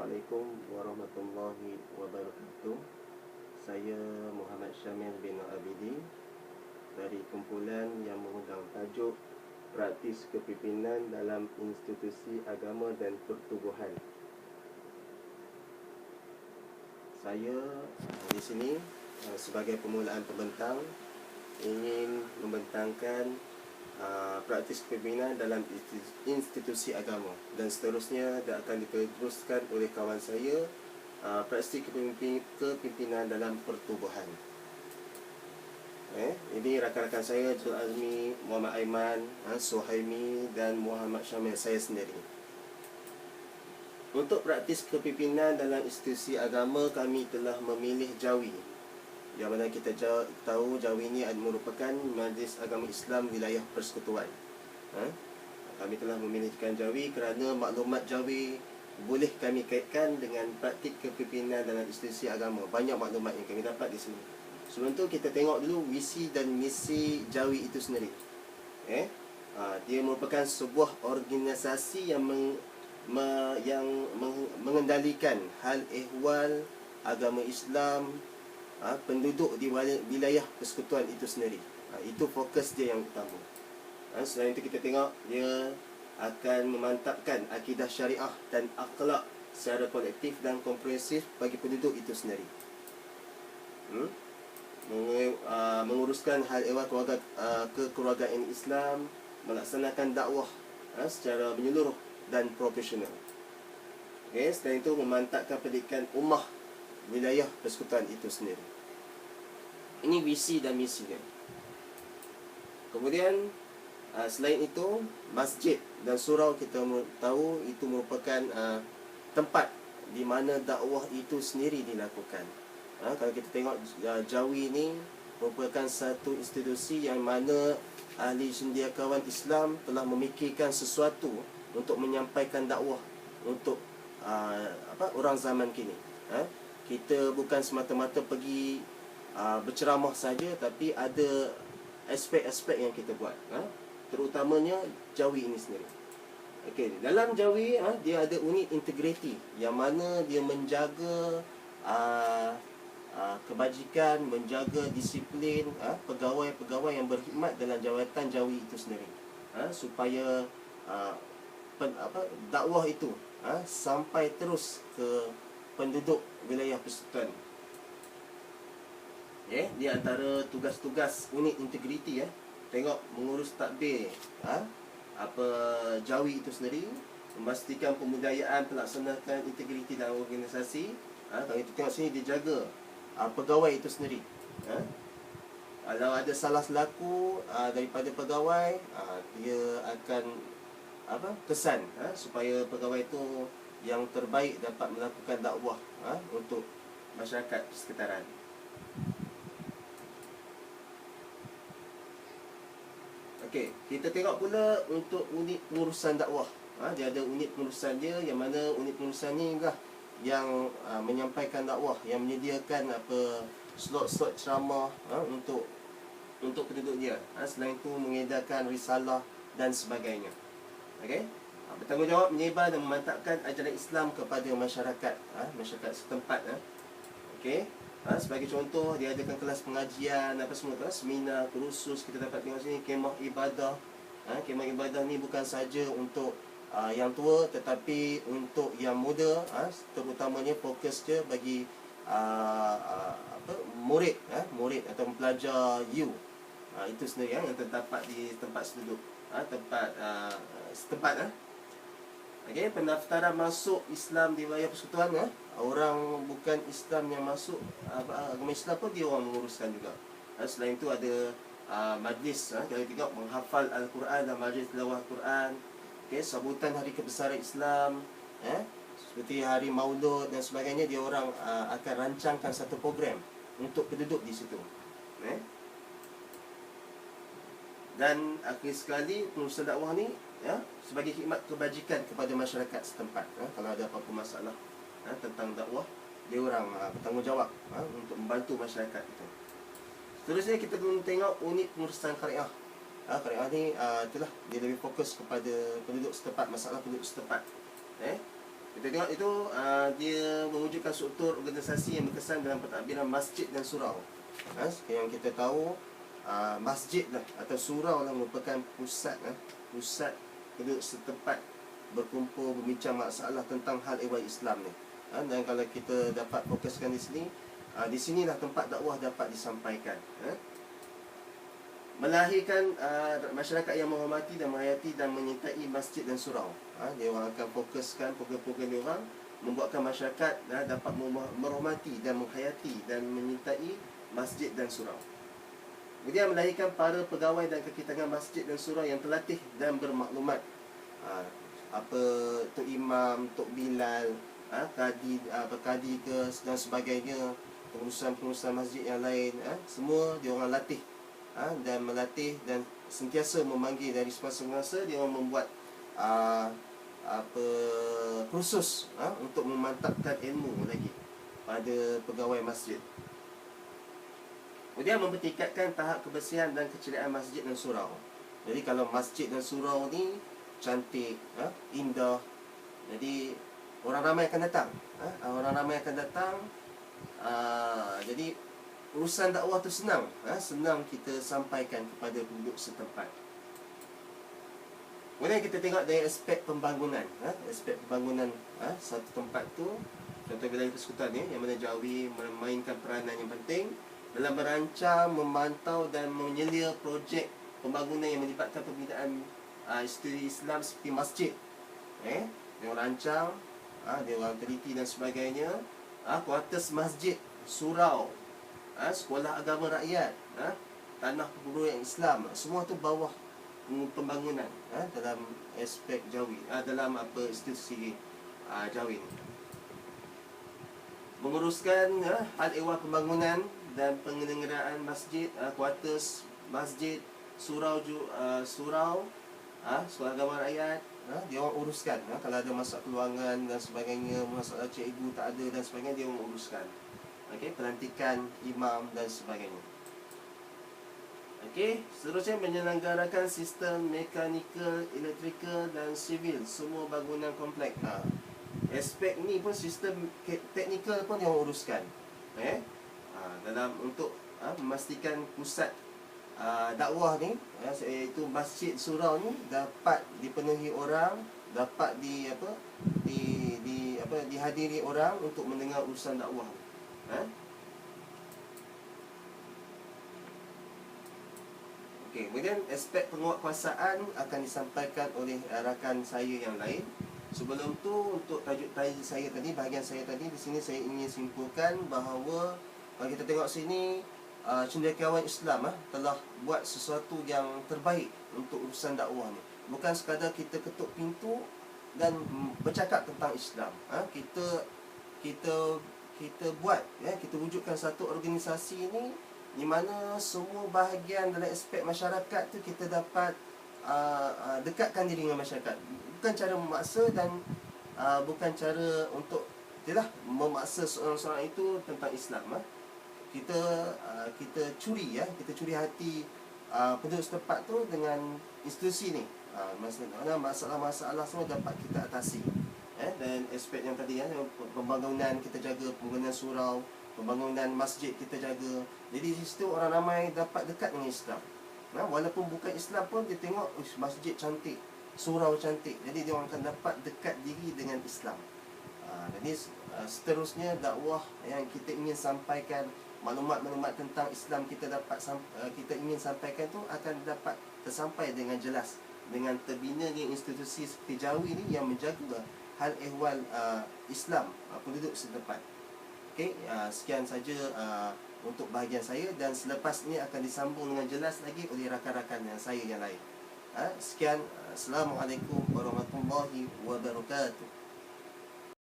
Assalamualaikum warahmatullahi wabarakatuh. Saya Muhammad Syamil bin Abidi dari kumpulan yang mengundang tajuk Praktis Kepimpinan dalam Institusi Agama dan Pertubuhan. Saya di sini sebagai permulaan pembentang ingin membentangkan praktis kepimpinan dalam institusi agama, dan seterusnya akan diteruskan oleh kawan saya, praktis kepimpinan dalam pertubuhan. Ini rakan-rakan saya, Zul Azmi, Muhammad Aiman, Suhaimi dan Muhammad Syamil, saya sendiri. Untuk praktis kepimpinan dalam institusi agama, kami telah memilih Jawi, yang mana kita tahu Jawi ini merupakan Majlis Agama Islam Wilayah Persekutuan. Kami telah memilihkan Jawi kerana maklumat Jawi boleh kami kaitkan dengan praktik kepimpinan dalam institusi agama. Banyak maklumat yang kami dapat di sini. Sebelum tu kita tengok dulu visi dan misi Jawi itu sendiri. Dia merupakan sebuah organisasi yang mengendalikan hal ehwal agama Islam, penduduk di wilayah persekutuan itu sendiri. Itu fokus dia yang utama. Selain itu kita tengok dia akan memantapkan akidah syariah dan akhlak secara kolektif dan komprehensif bagi penduduk itu sendiri. Menguruskan hal ehwal kekeluargaan Islam, melaksanakan dakwah secara menyeluruh dan profesional. Selain itu memantapkan pendidikan ummah wilayah persekutuan itu sendiri. Ini visi dan misi dia. Kemudian selain itu, masjid dan surau kita tahu itu merupakan tempat di mana dakwah itu sendiri dilakukan. Kalau kita tengok Jawi ini merupakan satu institusi yang mana ahli cendekiawan Islam telah memikirkan sesuatu untuk menyampaikan dakwah untuk orang zaman kini. Kita bukan semata-mata pergi berceramah saja, tapi ada aspek-aspek yang kita buat, terutamanya Jawi ini sendiri. Dalam Jawi dia ada unit integriti yang mana dia menjaga kebajikan, menjaga disiplin pegawai-pegawai yang berkhidmat dalam jawatan Jawi itu sendiri, supaya dakwah itu sampai terus ke penduduk wilayah persekutuan. Di antara tugas-tugas unit integriti, tengok mengurus takbir Jawi itu sendiri, memastikan pembudayaan, pelaksanakan integriti dalam organisasi. Kalau kita tengok sini, dia jaga pegawai itu sendiri. Kalau ada salah selaku daripada pegawai, dia akan kesan supaya pegawai itu yang terbaik dapat melakukan dakwah untuk masyarakat persekitaran. Kita tengok pula untuk unit pengurusan dakwah. Dia ada unit pengurusan dia, yang mana unit pengurusan ni lah yang menyampaikan dakwah, yang menyediakan slot-slot ceramah untuk penduduk dia. Selain itu mengedarkan risalah dan sebagainya. Bertanggungjawab menyebar dan memantapkan ajaran Islam kepada masyarakat setempat. Sebagai contoh, dia adakan kelas pengajian, semua seminar, kursus. Kita dapat tengok sini kemah ibadah. Kemah ibadah ni bukan saja untuk yang tua, tetapi untuk yang muda, terutamanya fokus dia bagi murid atau pelajar U itu sendiri, yang terdapat di tempat penduduk, setempat. Pendaftaran masuk Islam di wilayah persekutuan, orang bukan Islam yang masuk agama Islam pun dia orang menguruskan juga. Selain itu ada majlis, kalau tengok menghafal Al-Quran dan majlis tilawah Al-Quran. Sambutan hari kebesaran Islam, seperti hari Maulud dan sebagainya, dia orang akan rancangkan satu program untuk penduduk di situ. Dan akhir sekali, pengurusan dakwah ni sebagai khidmat kebajikan kepada masyarakat setempat. Kalau ada apa-apa masalah tentang dakwah, dia orang bertanggungjawab untuk membantu masyarakat itu. Seterusnya kita belum tengok unit pengurusan Qariah. Qariah ni itulah, dia lebih fokus kepada penduduk setempat, masalah penduduk setempat. Kita tengok itu dia mewujudkan struktur organisasi yang berkesan dalam pentadbiran masjid dan surau. Yang kita tahu masjid lah atau surau lah merupakan pusat penduduk setempat berkumpul berbincang masalah tentang hal ehwal Islam ni. Dan kalau kita dapat fokuskan di sinilah tempat dakwah dapat disampaikan. Melahirkan masyarakat yang menghormati dan menghayati dan menyertai masjid dan surau. Dia orang akan fokuskan program-program dia orang membuatkan masyarakat dapat menghormati dan menghayati dan menyertai masjid dan surau. Kemudian melahirkan para pegawai dan kaki tangan masjid dan surau yang terlatih dan bermaklumat. Apa Tok Imam, Tok Bilal, kadi ke dan sebagainya, pengurusan masjid yang lain, semua dia orang latih dan melatih dan sentiasa memanggil dari semasa-masa dia orang membuat kursus untuk memantapkan ilmu lagi pada pegawai masjid. Kemudian mempertingkatkan tahap kebersihan dan keceriaan masjid dan surau. Jadi kalau masjid dan surau ni cantik, indah, jadi orang ramai akan datang. Jadi urusan dakwah tu senang, senang kita sampaikan kepada penduduk setempat. Kemudian kita tengok dari aspek pembangunan, satu tempat tu, contoh wilayah persekutuan ni, yang mana Jawi memainkan peranan yang penting dalam merancang, memantau dan menyelia projek pembangunan yang melibatkan pembinaan institusi Islam seperti masjid. Dia orang rancang, dia orang teliti dan sebagainya. Kuartus masjid, surau, sekolah agama rakyat, tanah perguruan Islam, semua tu bawah pembangunan dalam aspek Jawi, dalam institusi Jawi ni. Menguruskan hal ehwal pembangunan dan penyelenggaraan masjid, kuartus masjid, surau, sekolah agama rakyat, dia orang uruskan. Kalau ada masalah keluangan dan sebagainya, masalah cikgu tak ada dan sebagainya, dia orang uruskan. Pelantikan imam dan sebagainya. Seterusnya menyelenggarakan sistem mekanikal, elektrikal dan sivil semua bangunan kompleks. Aspek ni pun sistem teknikal pun dia orang uruskan. Dalam untuk memastikan pusat dakwah ni, iaitu masjid surau ni dapat dipenuhi orang, dapat dihadiri orang untuk mendengar urusan dakwah. Kemudian aspek penguatkuasaan akan disampaikan oleh rakan saya yang lain. Sebelum tu, untuk tajuk saya tadi, bahagian saya tadi, di sini saya ingin simpulkan bahawa kalau kita tengok sini, cendekiawan Islam telah buat sesuatu yang terbaik untuk urusan dakwah ni. Bukan sekadar kita ketuk pintu dan bercakap tentang Islam. Kita buat, kita wujudkan satu organisasi ni di mana semua bahagian dalam aspek masyarakat tu kita dapat dekatkan diri dengan masyarakat. Bukan cara memaksa dan bukan cara untuk memaksa seorang-seorang itu tentang Islam. Kita curi hati penduduk setempat tu dengan institusi ni. Masalah-masalah semua dapat kita atasi. Dan aspek yang tadi, pembangunan kita jaga, pembangunan surau, pembangunan masjid kita jaga. Jadi di situ orang ramai dapat dekat dengan Islam. Walaupun bukan Islam pun dia tengok masjid cantik, surau cantik. Jadi dia orang akan dapat dekat diri dengan Islam. Jadi seterusnya dakwah yang kita ingin sampaikan, maklumat-maklumat tentang Islam kita ingin sampaikan tu akan dapat tersampai dengan jelas dengan terbinanya institusi seperti Jawi ni yang menjaga hal ehwal Islam penduduk setempat. Sekian saja untuk bahagian saya, dan selepas ini akan disambung dengan jelas lagi oleh rakan-rakan saya yang lain. Sekian, Assalamualaikum warahmatullahi wabarakatuh.